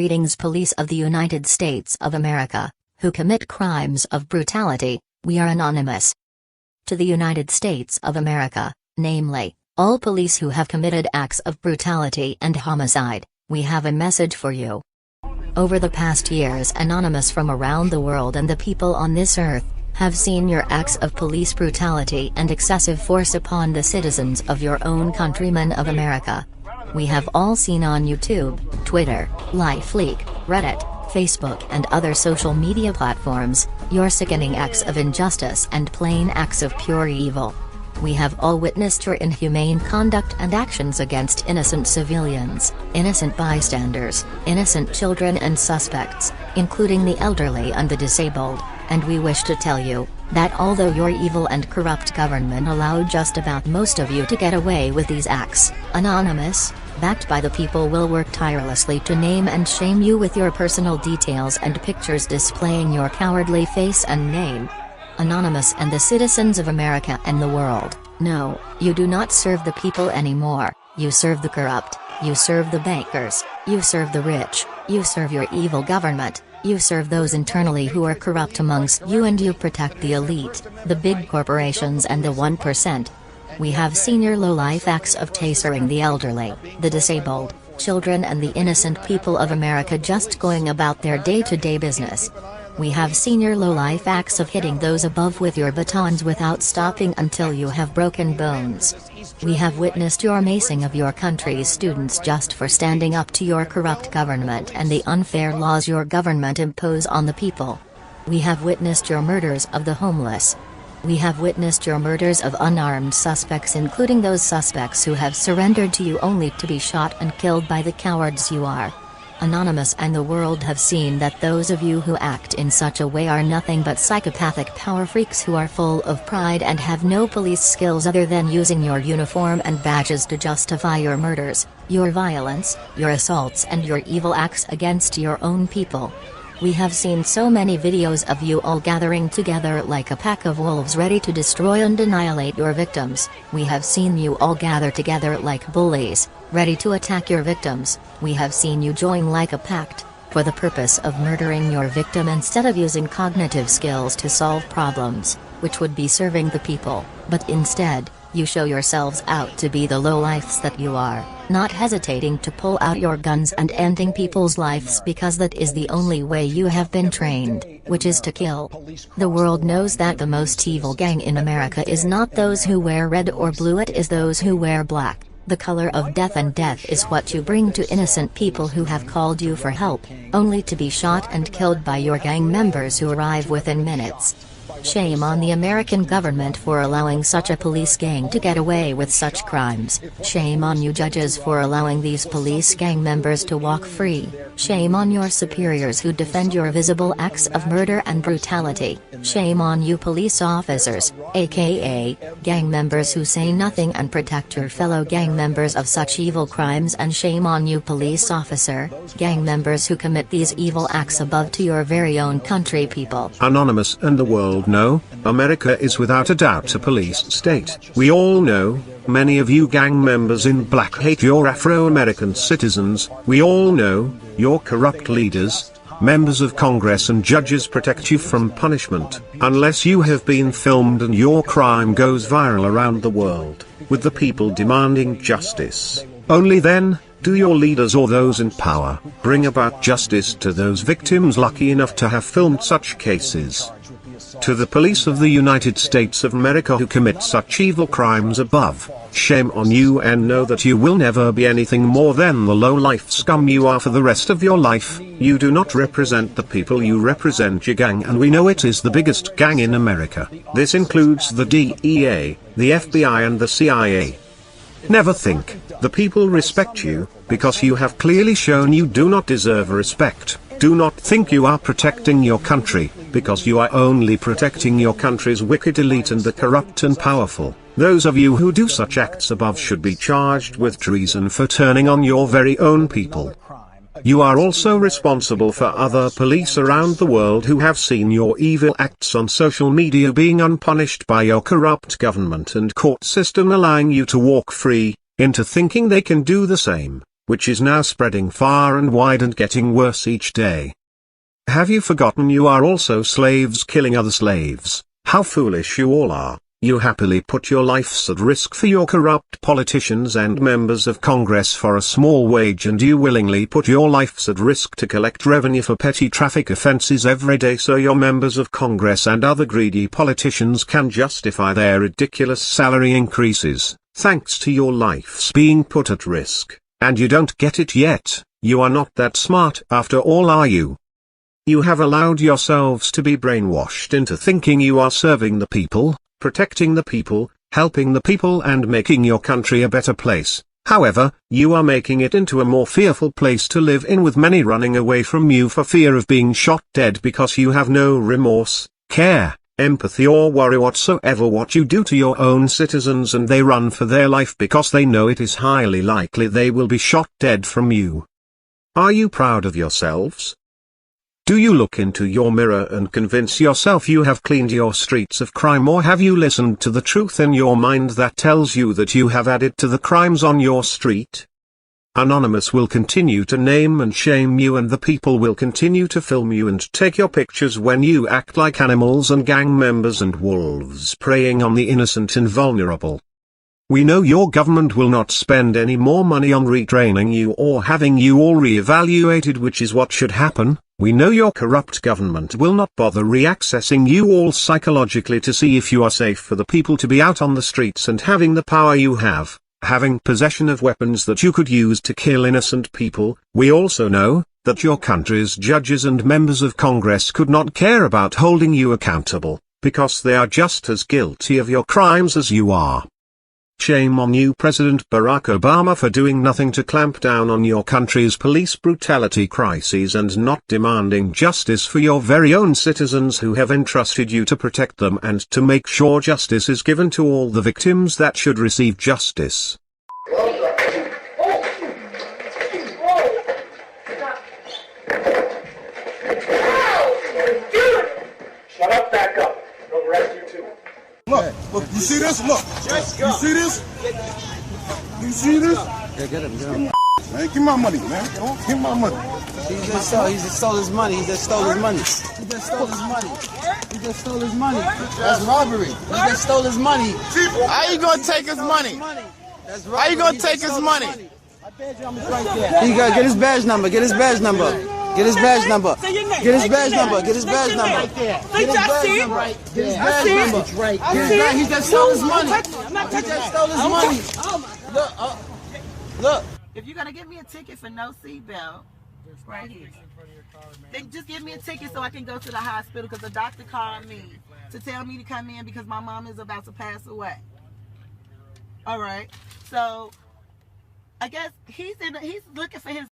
Greetings, police of the United States of America, who commit crimes of brutality. We are anonymous. To the United States of America, namely, all police who have committed acts of brutality and homicide, we have a message for you. Over the past years, anonymous from around the world and the people on this earth have seen your acts of police brutality and excessive force upon the citizens of your own countrymen of America. We have all seen on YouTube, Twitter, LifeLeak, Reddit, Facebook and other social media platforms, your sickening acts of injustice and plain acts of pure evil. We have all witnessed your inhumane conduct and actions against innocent civilians, innocent bystanders, innocent children and suspects, including the elderly and the disabled, and we wish to tell you that although your evil and corrupt government allowed just about most of you to get away with these acts, Anonymous, backed by the people, will work tirelessly to name and shame you with your personal details and pictures displaying your cowardly face and name. Anonymous and the citizens of America and the world, no, you do not serve the people anymore, you serve the corrupt, you serve the bankers, you serve the rich, you serve your evil government, you serve those internally who are corrupt amongst you, and you protect the elite, the big corporations and the 1%. We have seen your low-life acts of tasering the elderly, the disabled, children and the innocent people of America just going about their day-to-day business. We have seen your low-life acts of hitting those above with your batons without stopping until you have broken bones. We have witnessed your macing of your country's students just for standing up to your corrupt government and the unfair laws your government impose on the people. We have witnessed your murders of the homeless. We have witnessed your murders of unarmed suspects, including those suspects who have surrendered to you only to be shot and killed by the cowards you are. Anonymous and the world have seen that those of you who act in such a way are nothing but psychopathic power freaks who are full of pride and have no police skills other than using your uniform and badges to justify your murders, your violence, your assaults and your evil acts against your own people. We have seen so many videos of you all gathering together like a pack of wolves ready to destroy and annihilate your victims. We have seen you all gather together like bullies, ready to attack your victims. We have seen you join like a pact, for the purpose of murdering your victim instead of using cognitive skills to solve problems, which would be serving the people, but instead, you show yourselves out to be the lowlifes that you are, not hesitating to pull out your guns and ending people's lives because that is the only way you have been trained, which is to kill. The world knows that the most evil gang in America is not those who wear red or blue, it is those who wear black. The color of death, and death is what you bring to innocent people who have called you for help, only to be shot and killed by your gang members who arrive within minutes. Shame on the American government for allowing such a police gang to get away with such crimes. Shame on you judges for allowing these police gang members to walk free. Shame on your superiors who defend your visible acts of murder and brutality. Shame on you police officers, aka gang members, who say nothing and protect your fellow gang members of such evil crimes. And shame on you police officer, gang members who commit these evil acts above to your very own country people. Anonymous and the world know, America is without a doubt a police state. We all know, many of you gang members in black hate your Afro-American citizens. We all know, your corrupt leaders, members of Congress and judges protect you from punishment, unless you have been filmed and your crime goes viral around the world, with the people demanding justice. Only then, do your leaders or those in power bring about justice to those victims lucky enough to have filmed such cases. To the police of the United States of America who commit such evil crimes above, shame on you, and know that you will never be anything more than the low-life scum you are for the rest of your life. You do not represent the people, you represent your gang, and we know it is the biggest gang in America. This includes the DEA, the FBI and the CIA. Never think the people respect you, because you have clearly shown you do not deserve respect. Do not think you are protecting your country, because you are only protecting your country's wicked elite and the corrupt and powerful. Those of you who do such acts above should be charged with treason for turning on your very own people. You are also responsible for other police around the world who have seen your evil acts on social media being unpunished by your corrupt government and court system, allowing you to walk free, into thinking they can do the same. which is now spreading far and wide and getting worse each day. Have you forgotten you are also slaves killing other slaves? How foolish you all are. You happily put your lives at risk for your corrupt politicians and members of Congress for a small wage, and you willingly put your lives at risk to collect revenue for petty traffic offenses every day so your members of Congress and other greedy politicians can justify their ridiculous salary increases. Thanks to your lives being put at risk, and you don't get it yet. You are not that smart after all, are you? You have allowed yourselves to be brainwashed into thinking you are serving the people, protecting the people, helping the people and making your country a better place. However, you are making it into a more fearful place to live in, with many running away from you for fear of being shot dead because you have no remorse, care, empathy or worry whatsoever what you do to your own citizens, and they run for their life because they know it is highly likely they will be shot dead from you. Are you proud of yourselves? Do you look into your mirror and convince yourself you have cleaned your streets of crime, or have you listened to the truth in your mind that tells you that you have added to the crimes on your street? Anonymous will continue to name and shame you, and the people will continue to film you and take your pictures when you act like animals and gang members and wolves preying on the innocent and vulnerable. We know your government will not spend any more money on retraining you or having you all re-evaluated, which is what should happen. We know your corrupt government will not bother re-accessing you all psychologically to see if you are safe for the people to be out on the streets and having the power you have, having possession of weapons that you could use to kill innocent people. We also know that your country's judges and members of Congress could not care about holding you accountable, because they are just as guilty of your crimes as you are. Shame on you, President Barack Obama, for doing nothing to clamp down on your country's police brutality crises and not demanding justice for your very own citizens who have entrusted you to protect them and to make sure justice is given to all the victims that should receive justice. Shut up, back up. They'll arrest you too. Look, you see this? Look. You see this? You see this? Yeah, get him. Man, give my money, man. Give my money. He just stole his money. He just stole his money. He just stole his money. He just stole his money. That's robbery. He just stole his money. How you gonna take his money? That's How you gonna take his money? He got get his badge number. Get his badge number. Get his badge number. Get his badge number. Get his badge number. Get his badge number. Get his badge number. He just stole his money. He just stole his money. Look, look. If you're gonna give me a ticket for no seatbelt, right here, then just give me a ticket so I can go to the hospital, because the doctor called me to tell me to come in because my mom is about to pass away. All right, so I guess he's looking for his